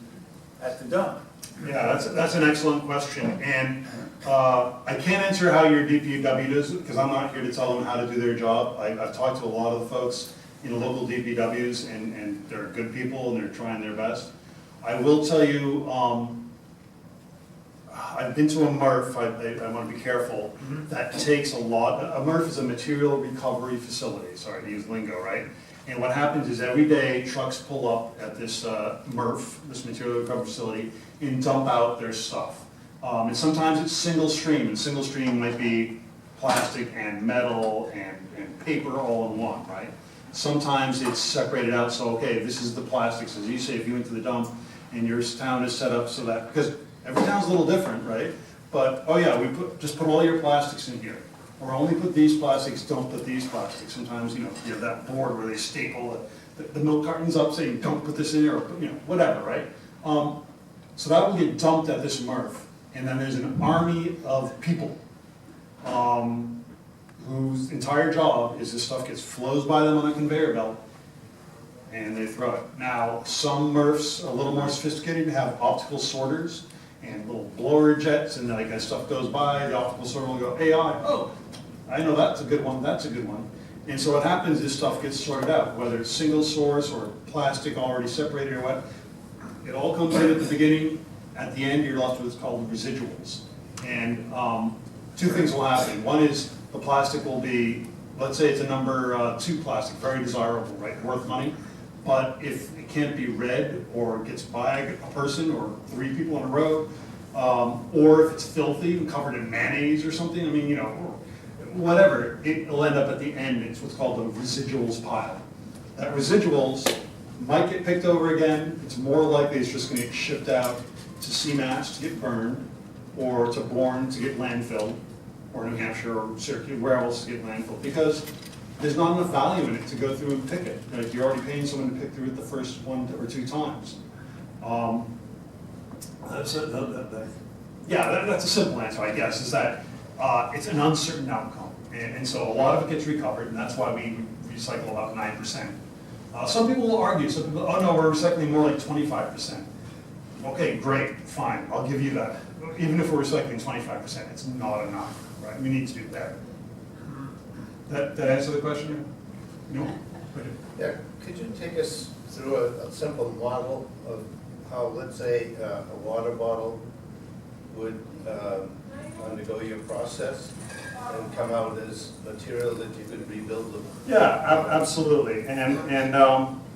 at the dump? Yeah, that's an excellent question, and I can't answer how your DPW does it because I'm not here to tell them how to do their job. I've talked to a lot of the folks in local DPWs, and they're good people and they're trying their best. I will tell you, I've been to a MRF, I want to be careful, that takes a lot, a MRF is a material recovery facility, sorry to use lingo, right? And what happens is every day trucks pull up at this MRF, this material recovery facility, and dump out their stuff. And sometimes it's single stream, and single stream might be plastic and metal and paper all in one, right? Sometimes it's separated out, so okay, this is the plastics, as you say, if you went to the dump and your town is set up so that, because every town's a little different, right? But, oh yeah, just put all your plastics in here. Or only put these plastics, don't put these plastics. Sometimes, you have that board where they staple the milk cartons up saying, don't put this in there, or, whatever, right? So that will get dumped at this MRF. And then there's an army of people whose entire job is this stuff flows by them on a conveyor belt and they throw it. Now, some MRFs, a little more sophisticated, have optical sorters and little blower jets, and like as stuff goes by, the optical sorter will go AI, oh, I know that's a good one, that's a good one. And so what happens is stuff gets sorted out, whether it's single source or plastic already separated or what. It all comes in at the beginning. At the end, you're left with what's called residuals. And two things will happen. One is the plastic will be, let's say it's a number 2 plastic, very desirable, right, worth money. But if it can't be read or gets by a person or 3 people on a road, or if it's filthy and covered in mayonnaise or something, I mean, whatever, it'll end up at the end. It's what's called the residuals pile. That residuals might get picked over again. It's more likely it's just going to get shipped out to CMAS to get burned, or to Bourne to get landfilled, or New Hampshire or Syracuse, where else to get landfilled, because there's not enough value in it to go through and pick it. Like, you're already paying someone to pick through it the first 1 or 2 times. That's a simple answer, I guess, is that it's an uncertain outcome. And so a lot of it gets recovered, and that's why we recycle about 9%. Some people will argue, some people, oh no, we're recycling more like 25%. Okay, great, fine, I'll give you that. Even if we're recycling 25%, it's not enough, right? We need to do better. That answer the question? No? Yeah, could you take us through a simple model of how, let's say, a water bottle would undergo your process and come out as material that you could rebuild them? Yeah, absolutely. And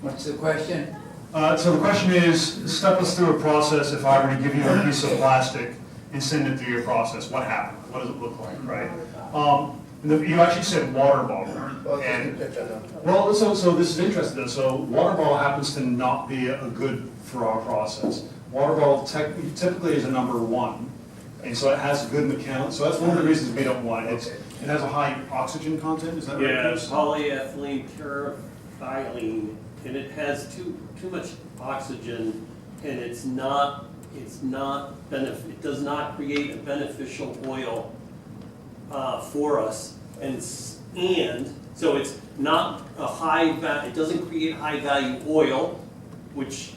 What's the question? so the question is, step us through a process. If I were to give you a piece of plastic and send it through your process, what happened? What does it look like, right? You actually said water bottle. Well, so this is interesting. So water bottle happens to not be a good for our process. Water bottle typically is a number 1, and so it has good mechanical. So that's one of the reasons we don't want it. It has a high oxygen content. Is that right? Yeah, polyethylene terephthalene, and it has too much oxygen, and it does not create a beneficial oil for us, and so it's not it doesn't create high value oil, which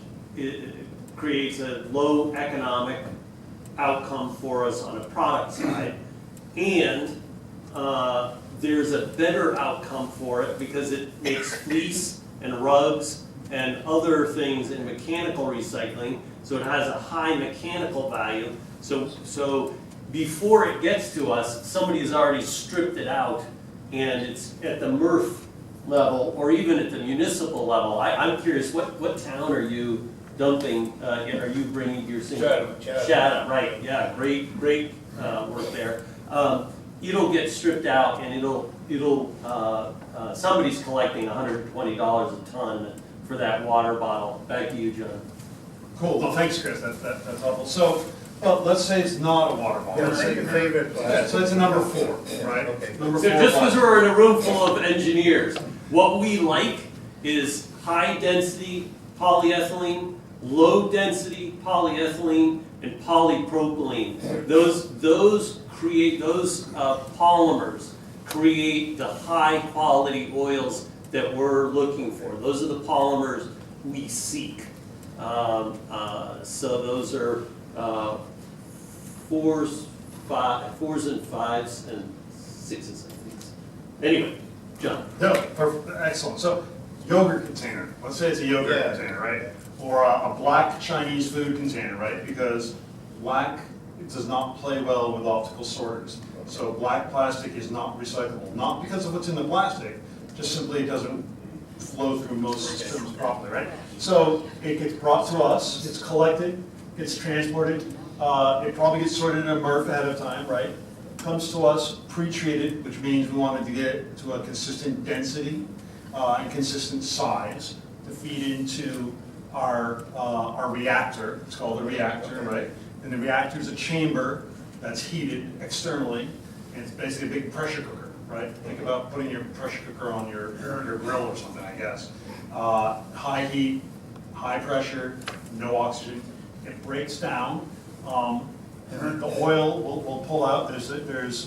creates a low economic outcome for us on a product side, and there's a better outcome for it because it makes fleece and rugs and other things in mechanical recycling, so it has a high mechanical value. So before it gets to us, somebody has already stripped it out, and it's at the MRF level or even at the municipal level. I'm curious, what town are you dumping? Are you bringing your single? Chatham, right? Yeah, great work there. It'll get stripped out, and it'll somebody's collecting $120 a ton for that water bottle. Back to you, John. Cool. Well, thanks, Chris. That's helpful. So, well, let's say it's not a water bottle. What's your favorite plastic? So it's a number 4, right? Okay. Number 4. So just because we're in a room full of engineers, what we like is high density polyethylene, low density polyethylene, and polypropylene. Those polymers create the high quality oils that we're looking for. Those are the polymers we seek. So those are 4s and 5s and 6s, I think. Anyway, John. No, perfect, excellent. So, yogurt container. Let's say it's a yogurt container, right? Or a black Chinese food container, right? Because black it does not play well with optical sorters. So black plastic is not recyclable, not because of what's in the plastic, just simply it doesn't flow through most systems properly, right? So it gets brought to us, it's collected, gets transported, it probably gets sorted in a MRF ahead of time, right? Comes to us pre-treated, which means we wanted to get it to a consistent density and consistent size to feed into our reactor. It's called a reactor, right? And the reactor is a chamber that's heated externally, and it's basically a big pressure cooker, right? Think about putting your pressure cooker on your grill or something, I guess. High heat, high pressure, no oxygen. It breaks down. The oil will pull out. There's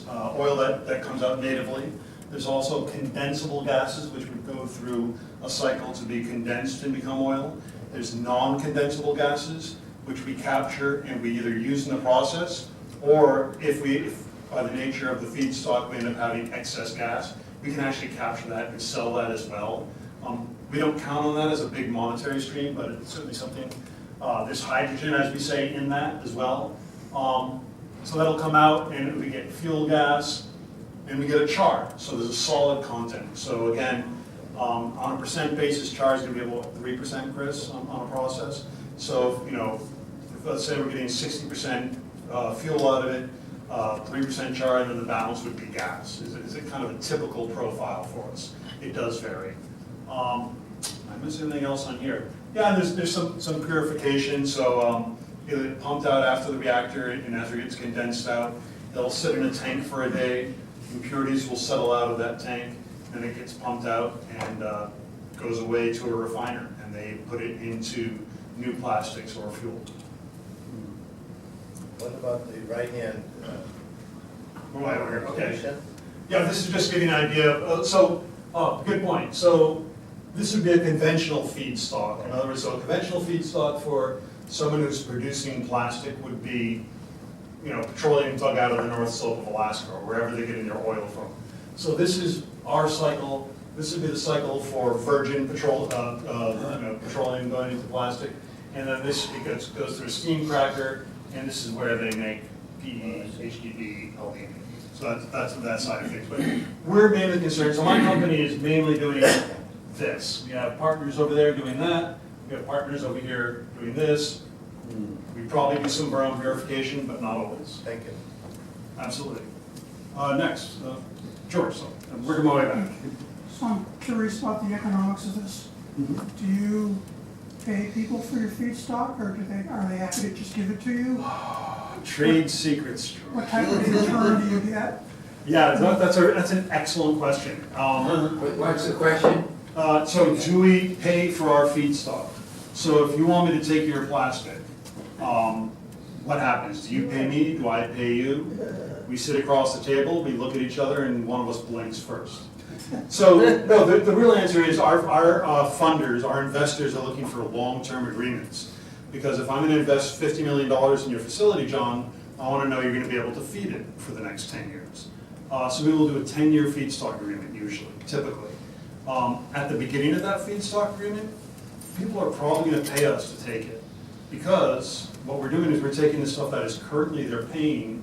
oil that comes out natively. There's also condensable gases, which would go through a cycle to be condensed and become oil. There's non-condensable gases, which we capture and we either use in the process, or if by the nature of the feedstock we end up having excess gas, we can actually capture that and sell that as well. We don't count on that as a big monetary stream, but it's certainly something. There's hydrogen, as we say, in that as well. So that'll come out and we get fuel gas and we get a char. So there's a solid content. So again, on a percent basis, char is going to be about 3%, Chris, on a process. So if let's say we're getting 60% fuel out of it, 3% char, and then the balance would be gas. Is it kind of a typical profile for us? It does vary. I missed anything else on here? Yeah, there's some purification. So it'll get pumped out after the reactor, and as it gets condensed out, it'll sit in a tank for a day. Impurities will settle out of that tank, and it gets pumped out and goes away to a refiner, and they put it into new plastics or fuel. What about the right-hand Right over here. Okay. solution? Yeah, this is just giving an idea. Good point. So this would be a conventional feedstock. In other words, so a conventional feedstock for someone who's producing plastic would be, petroleum dug out of the North Slope of Alaska or wherever they're getting their oil from. So this is our cycle. This would be the cycle for virgin petroleum going into plastic, and then it goes through a steam cracker, and this is where they make PE, HDD, LDN. So that's that side of things. But we're mainly concerned. So my company is mainly doing this. We have partners over there doing that. We have partners over here doing this. We probably do some of our own verification, but not always. Thank you. Absolutely. Next, George. So I'm working my way back. So I'm curious about the economics of this. Do you pay people for your feedstock, or are they happy to just give it to you? Trade secrets. What type of return do you get? Yeah, that's an excellent question. What's the question? So do we pay for our feedstock? So if you want me to take your plastic, what happens? Do you pay me? Do I pay you? We sit across the table, we look at each other, and one of us blinks first. So no, the real answer is our funders, our investors are looking for long-term agreements. Because if I'm going to invest $50 million in your facility, John, I want to know you're going to be able to feed it for the next 10 years. So we will do a 10-year feedstock agreement usually, typically. At the beginning of that feedstock agreement, people are probably going to pay us to take it. Because what we're doing is we're taking the stuff that is currently they're paying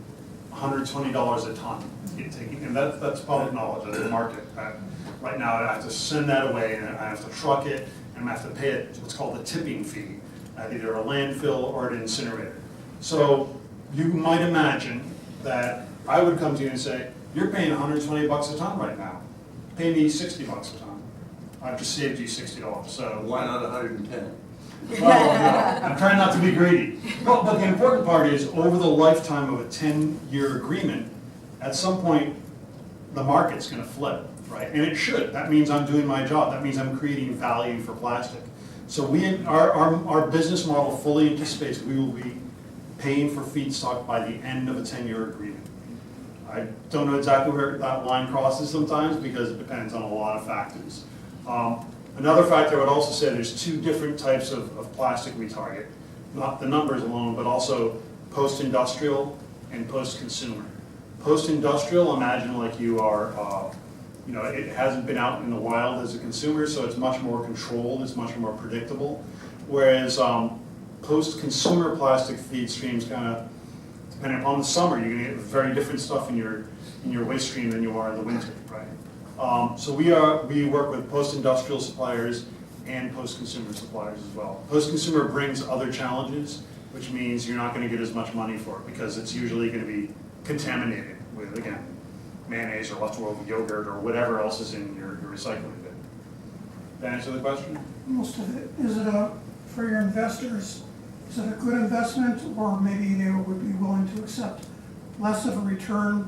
$120 a ton. And that's public knowledge of the market. Right now I have to send that away and I have to truck it and I have to pay it what's called the tipping fee at either a landfill or an incinerator. So you might imagine that I would come to you and say, you're paying 120 bucks a ton right now. Pay me 60 bucks a ton. I've just saved you $60. So Why not 110? well, no, I'm trying not to be greedy. But the important part is, over the lifetime of a 10-year agreement, at some point, the market's going to flip, right? And it should. That means I'm doing my job. That means I'm creating value for plastic. So our business model fully anticipates we will be paying for feedstock by the end of a 10-year agreement. I don't know exactly where that line crosses sometimes because it depends on a lot of factors. Another factor I would also say there's two different types of plastic we target. Not the numbers alone, but also post-industrial and post-consumer. Post-industrial, imagine like you are, it hasn't been out in the wild as a consumer, so it's much more controlled, it's much more predictable. Whereas post-consumer plastic feed streams kind of depending upon the summer, you're gonna get very different stuff in your waste stream than you are in the winter, right? So we work with post-industrial suppliers and post-consumer suppliers as well. Post-consumer brings other challenges, which means you're not gonna get as much money for it because it's usually gonna be contaminated with, again, mayonnaise or leftover yogurt or whatever else is in your recycling bin. That answer the question? Most of it, is it for your investors, is it a good investment, or maybe they would be willing to accept less of a return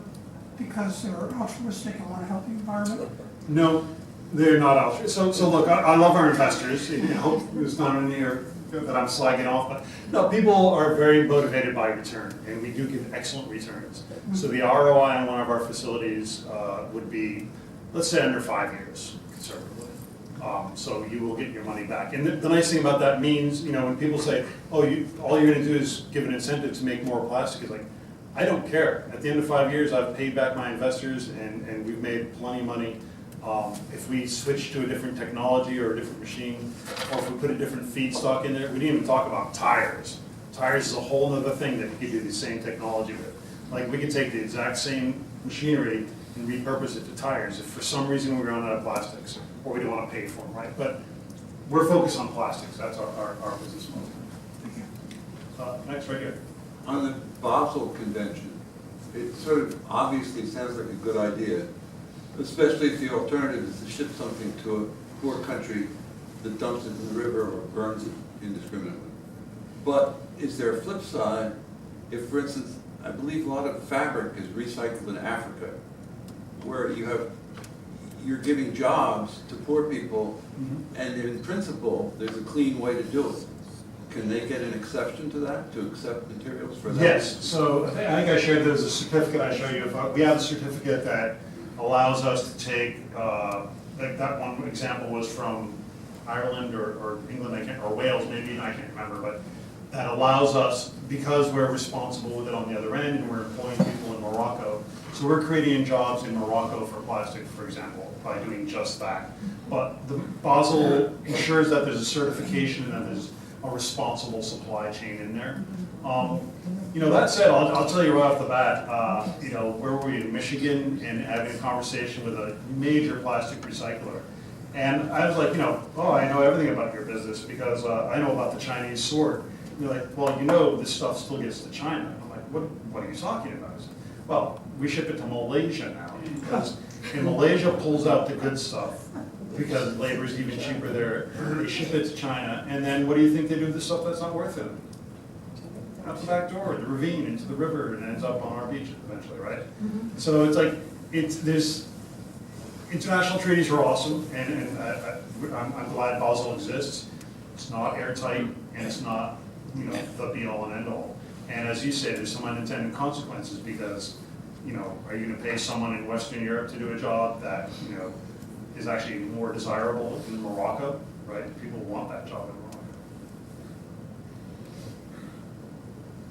because they're altruistic and want to help the environment? No, they're not altruistic. So look, I love our investors. You know, it's not in here that I'm slagging off, but no, people are very motivated by return, and we do give excellent returns. So the ROI on one of our facilities would be, let's say, under 5 years, conservatively. So you will get your money back. And the nice thing about that means, you know, when people say, oh, all you're gonna do is give an incentive to make more plastic, it's like, I don't care. At the end of 5 years, I've paid back my investors and we've made plenty of money. If we switch to a different technology or a different machine, or if we put a different feedstock in there, we didn't even talk about tires. Tires is a whole other thing that we could do the same technology with. Like, we could take the exact same machinery and repurpose it to tires if for some reason we run out of plastics or we don't want to pay for them, right? But we're focused on plastics. That's our business model. Thank you. Next, right here. On the Basel Convention, it sort of obviously sounds like a good idea, especially if the alternative is to ship something to a poor country that dumps it in the river or burns it indiscriminately. But is there a flip side if, for instance, I believe a lot of fabric is recycled in Africa, where you're giving jobs to poor people, and in principle, there's a clean way to do it. Can they get an exception to that, to accept materials for that? Yes, so I think I shared there's a certificate I show you. We have a certificate that allows us to take, like that one example was from Ireland or England, or Wales maybe, I can't remember, but that allows us, because we're responsible with it on the other end, and we're employing people in Morocco. So we're creating jobs in Morocco for plastic, for example, by doing just that. But the Basel ensures that there's a certification and that there's a responsible supply chain in there. You know, that said, I'll tell you right off the bat, you know, where were we in Michigan and having a conversation with a major plastic recycler. And I was like, you know, oh, I know everything about your business because I know about the Chinese sword. And they're like, well, you know, this stuff still gets to China. I'm like, what are you talking about? I said, well, we ship it to Malaysia now because and Malaysia pulls out the good stuff because labor is even cheaper there. They ship it to China, and then what do you think they do with the stuff that's not worth it? Out the back door, the ravine, into the river, and ends up on our beaches eventually, right? So it's like, there's, international treaties are awesome, and I'm glad Basel exists. It's not airtight, and it's not, you know, the be-all and end-all. And as you say, there's some unintended consequences because, you know, are you going to pay someone in Western Europe to do a job that, you know, is actually more desirable in Morocco, right? People want that job in Morocco.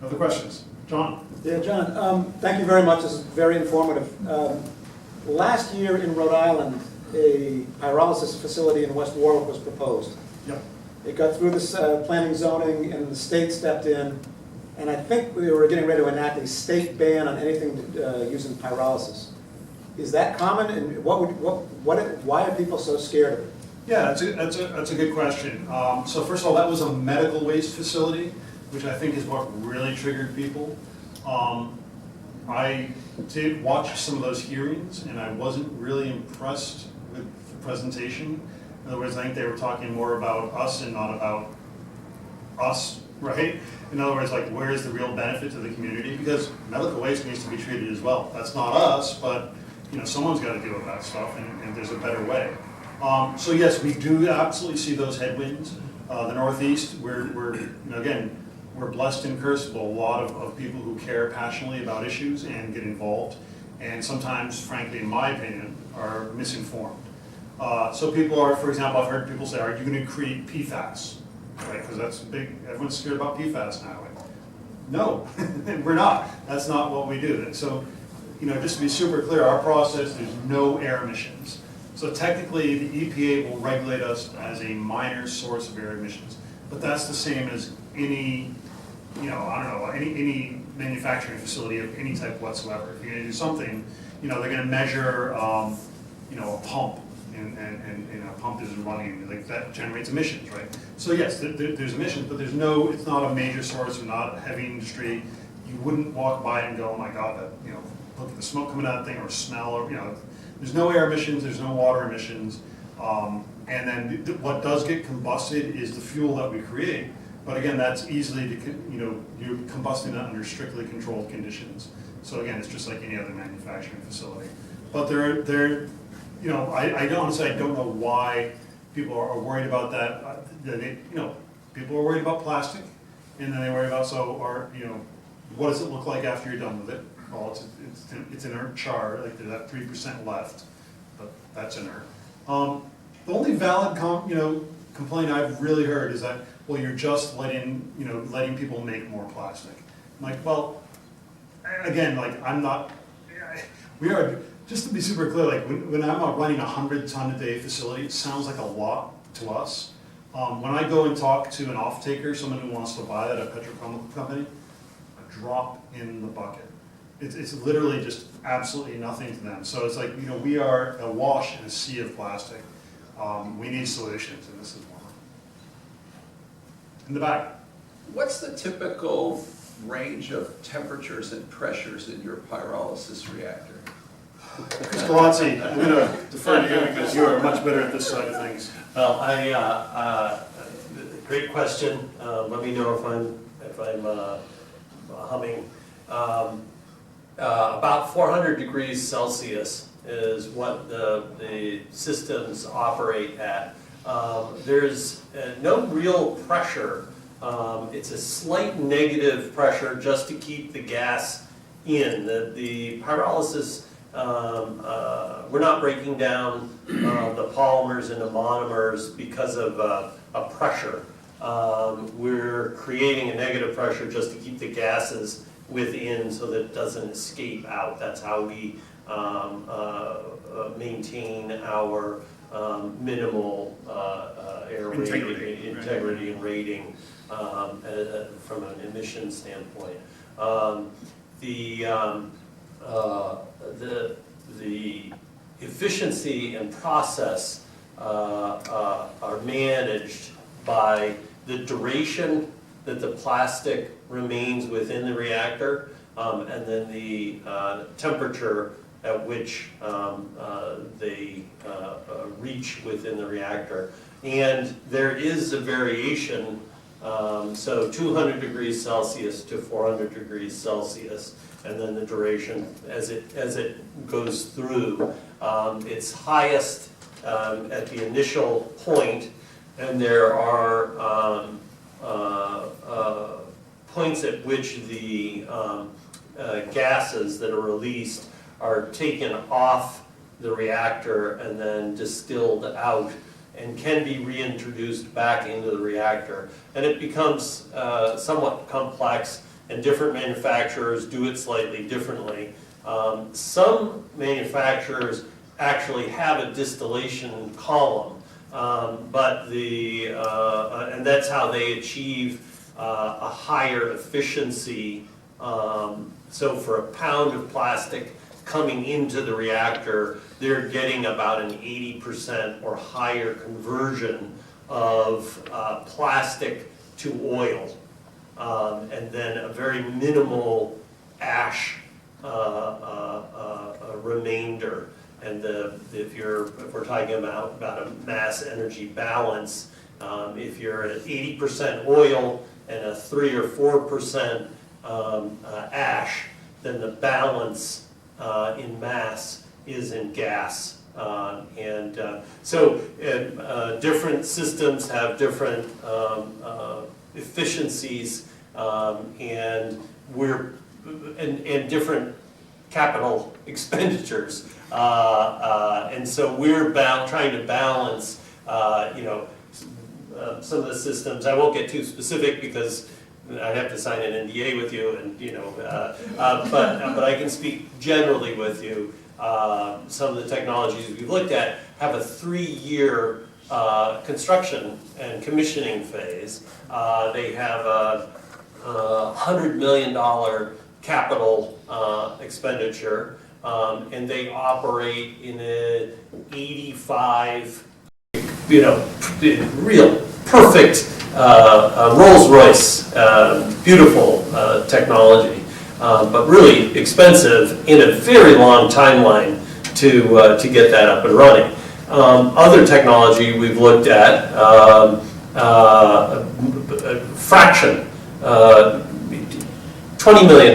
Other questions? John? Yeah, John, thank you very much. This is very informative. Last year in Rhode Island, a pyrolysis facility in West Warwick was proposed. Yep. It got through this planning zoning, and the state stepped in, and I think we were getting ready to enact a state ban on anything using pyrolysis. Is that common, and why are people so scared of it? Yeah, that's a good question. So first of all, that was a medical waste facility, which I think is what really triggered people. I did watch some of those hearings, and I wasn't really impressed with the presentation. In other words, I think they were talking more about us and not about us, right? In other words, like, where is the real benefit to the community? Because medical waste needs to be treated as well. That's not us, but you know, someone's got to deal with that stuff, and there's a better way. So yes, we do absolutely see those headwinds. The Northeast, we're you know, again, we're blessed and cursed with a lot of people who care passionately about issues and get involved, and sometimes, frankly, in my opinion, are misinformed. So people are, for example, I've heard people say, are you going to create PFAS? Right, because that's big, everyone's scared about PFAS now. No, we're not. That's not what we do. So, you know, just to be super clear, our process, there's no air emissions. So technically, the EPA will regulate us as a minor source of air emissions. But that's the same as any I don't know, any manufacturing facility of any type whatsoever. If you're gonna do something, they're gonna measure, a pump, and a pump isn't running, like that generates emissions, right? So yes, there's emissions, but it's not a major source, or not a heavy industry. You wouldn't walk by and go, oh my God, that, look at the smoke coming out of the thing, or smell, or, there's no air emissions, there's no water emissions. And then what does get combusted is the fuel that we create. But again, that's easily, you're combusting that under strictly controlled conditions. So again, it's just like any other manufacturing facility. But I honestly, I don't know why people are worried about that. People are worried about plastic, and then they worry about, what does it look like after you're done with it? Well, it's inert char, like there's that 3% left, but that's inert. The only valid complaint I've really heard is that, well, you're just letting people make more plastic. I'm like, well, again, we are, just to be super clear, like when I'm running a 100-ton-a-day facility, it sounds like a lot to us. When I go and talk to an off-taker, someone who wants to buy that at a petrochemical company, a drop in the bucket. It's literally just absolutely nothing to them. So it's like, we are awash in a sea of plastic. We need solutions, and this is one. In the back. What's the typical range of temperatures and pressures in your pyrolysis reactor? Mr. Galazzi, I'm going to defer to you because you are much better at this side of things. Well, great question. Let me know if I'm humming. About 400 degrees Celsius is what the systems operate at. There's no real pressure. It's a slight negative pressure just to keep the gas in. The pyrolysis, we're not breaking down the polymers into monomers because of a pressure. We're creating a negative pressure just to keep the gases within so that it doesn't escape out. That's how we maintain our minimal air integrity and rating from an emission standpoint. The efficiency and process are managed by the duration that the plastic remains within the reactor, and then the temperature at which they reach within the reactor. And there is a variation, so 200 degrees Celsius to 400 degrees Celsius, and then the duration as it goes through. It's highest at the initial point, and there are points at which the gases that are released are taken off the reactor and then distilled out and can be reintroduced back into the reactor. And it becomes somewhat complex, and different manufacturers do it slightly differently. Some manufacturers actually have a distillation column, but and that's how they achieve a higher efficiency. So for a pound of plastic coming into the reactor, they're getting about an 80% or higher conversion of plastic to oil, and then a very minimal ash remainder. And if we're talking about a mass energy balance, if you're at 80% oil and a 3 or 4% ash, then the balance in mass is in gas. So different systems have different efficiencies, and different capital expenditures. And so we're trying to balance, some of the systems. I won't get too specific because I'd have to sign an NDA with you, and but I can speak generally with you. Some of the technologies we've looked at have a 3-year construction and commissioning phase. They have $100 million capital expenditure, and they operate in an 85, real perfect Rolls-Royce, beautiful technology, but really expensive in a very long timeline to get that up and running. Other technology we've looked at, fraction, $20 million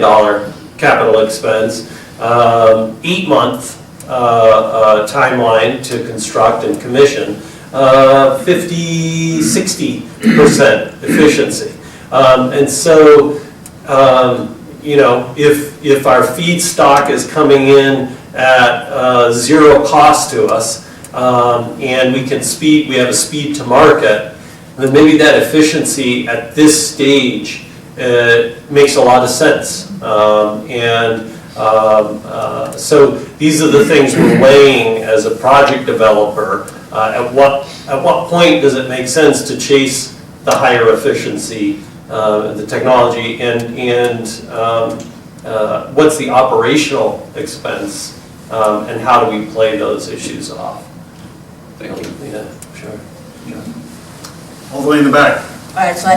capital expense, 8-month timeline to construct and commission, 50–60% efficiency. And so, if our feedstock is coming in at zero cost to us, and we have a speed to market, then maybe that efficiency at this stage makes a lot of sense. So these are the things we're weighing as a project developer. At what point does it make sense to chase the higher efficiency, the technology, and what's the operational expense, and how do we play those issues off? Thank you. Yeah, sure. All the way in the back. All right, so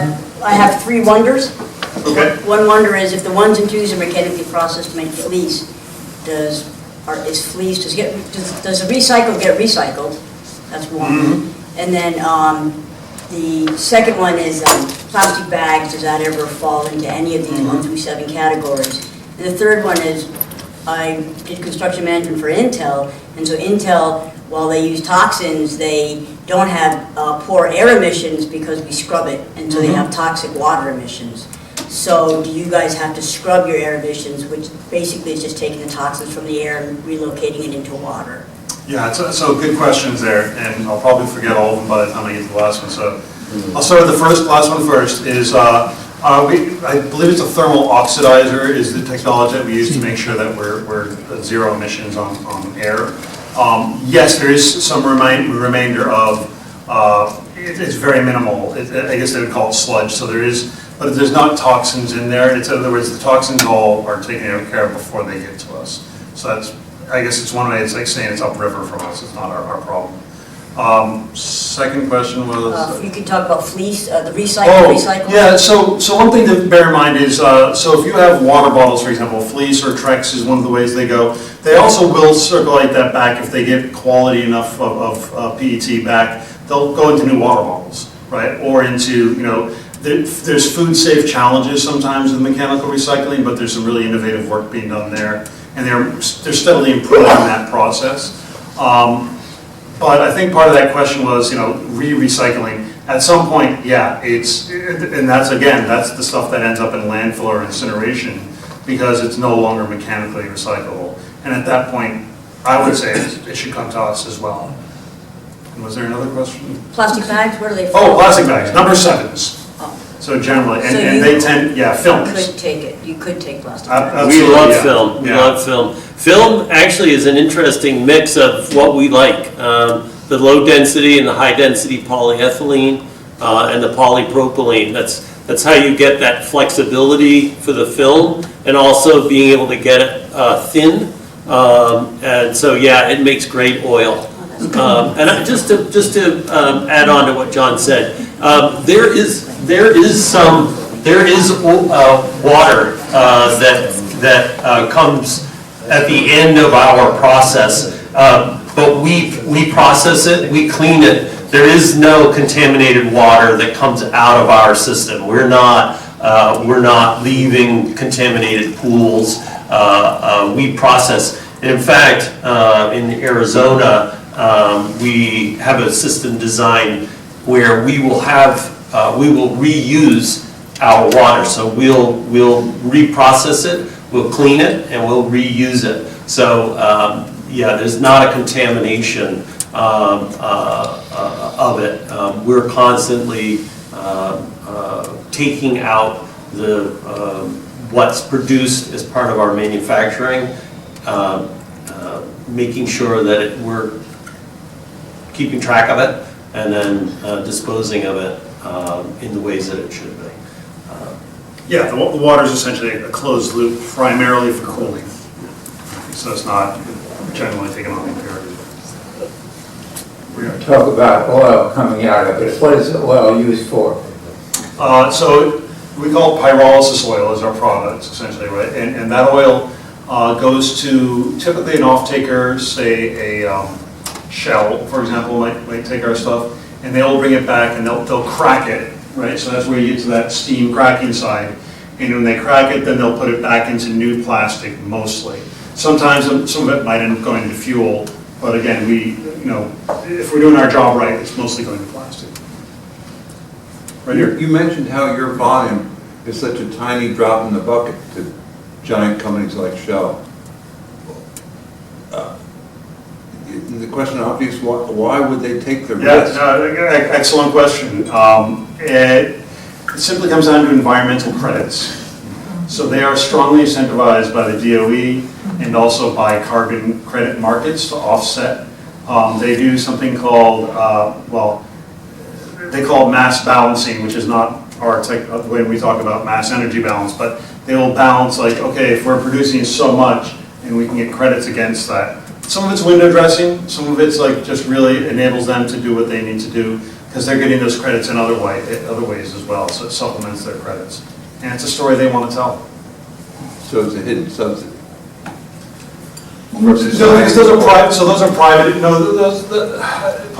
I have 3 wonders. Okay. One wonder is if the 1s and 2s are mechanically processed to make fleece, does the recycle get recycled? That's one. And then the second one is plastic bags. Does that ever fall into any of these 1 through 7 categories? And the third one is I did construction management for Intel, and so Intel, while they use toxins, they don't have poor air emissions because we scrub it, and so they have toxic water emissions. So do you guys have to scrub your air emissions, which basically is just taking the toxins from the air and relocating it into water? Yeah, so good questions there, and I'll probably forget all of them by the time I get to the last one. So I'll start with the last one first. Is I believe it's a thermal oxidizer is the technology that we use to make sure that we're zero emissions on air. Yes, there is some remainder of it's very minimal. I guess they would call it sludge. So there is. But there's not toxins in there. In other words, the toxins all are taken care of before they get to us. So that's, I guess it's one way, it's like saying it's upriver from us. It's not our problem. Second question was? You could talk about fleece, the recycle. Yeah, so one thing to bear in mind is, so if you have water bottles, for example, fleece or Trex is one of the ways they go. They also will circulate that back if they get quality enough of PET back. They'll go into new water bottles, right? Or into, there's food safe challenges sometimes with mechanical recycling, but there's some really innovative work being done there, and they're steadily improving that process. But I think part of that question was, re-recycling. At some point, yeah, and that's the stuff that ends up in landfill or incineration because it's no longer mechanically recyclable. And at that point, I would say it should come to us as well. And was there another question? Plastic bags, where do they fall? fall? Oh, plastic bags, number 7s. So generally, and they tend, films. You could take it. You could take plastic bags. We love yeah. film. We Yeah. love film. Film actually is an interesting mix of what we like. The low density and the high density polyethylene and the polypropylene. That's how you get that flexibility for the film, and also being able to get it thin. And so yeah, it makes great oil. And just to add on to what John said, there is water that comes at the end of our process, but we process it, we clean it. There is no contaminated water that comes out of our system. We're not leaving contaminated pools. We process. And in fact, in Arizona, we have a system designed where we will reuse our water. So we'll reprocess it, we'll clean it, and we'll reuse it. So yeah, there's not a contamination of it. We're constantly taking out what's produced as part of our manufacturing, making sure that we're keeping track of it, and then disposing of it in the ways that it should be. Yeah, the water is essentially a closed loop primarily for cooling. So it's not generally taken on impurities. We're going to talk about oil coming out of it. What is the oil used for? So we call it pyrolysis oil as our product, essentially, right? And that oil goes to typically an off-taker, say a Shell, for example, might take our stuff, and they'll bring it back and they'll crack it, right? So that's where you get to that steam cracking side. And when they crack it, then they'll put it back into new plastic mostly. Sometimes some of it might end up going to fuel, but again, if we're doing our job right, it's mostly going to plastic. Right here. You mentioned how your volume is such a tiny drop in the bucket to giant companies like Shell. The question obvious, why would they take the risk? Yeah, excellent question. It simply comes down to environmental credits. So they are strongly incentivized by the DOE and also by carbon credit markets to offset. They do something called, they call it mass balancing, which is not our the way we talk about mass energy balance, but they will balance like, okay, if we're producing so much and we can get credits against that. Some of it's window dressing, some of it's like just really enables them to do what they need to do because they're getting those credits in other ways as well, so it supplements their credits. And it's a story they want to tell. So it's a hidden subsidy. Those are private. No,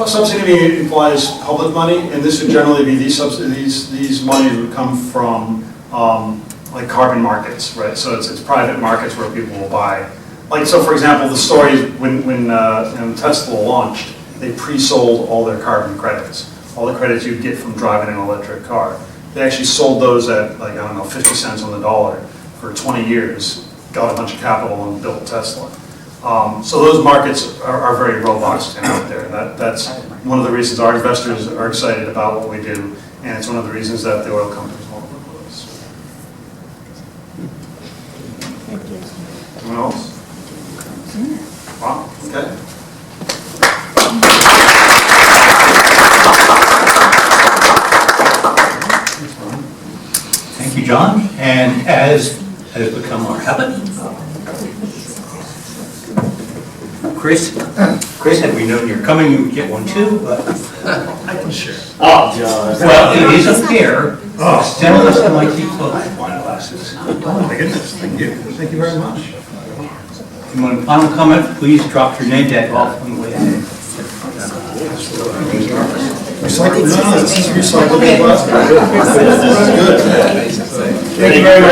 subsidy implies public money, and this would generally be these monies would come from like carbon markets, right? So it's private markets where people will buy. Like so, for example, the story when Tesla launched, they pre-sold all their carbon credits, all the credits you'd get from driving an electric car. They actually sold those at 50 cents on the dollar for 20 years, got a bunch of capital and built Tesla. So those markets are very robust and out there. That's one of the reasons our investors are excited about what we do, and it's one of the reasons that the oil companies want to work with us. Anyone else? Wow, okay. Thank you, John. And as has become our habit, Chris, had we known you're coming, you would get one too, but. I can share. Oh, well, it is a pair. Send us to my cheap wine glasses. Oh my goodness, thank you. Thank you very much. And one final comment, please drop your name tag off on the way in. Recycled, this is recycled plastic. Good. Thank you very much.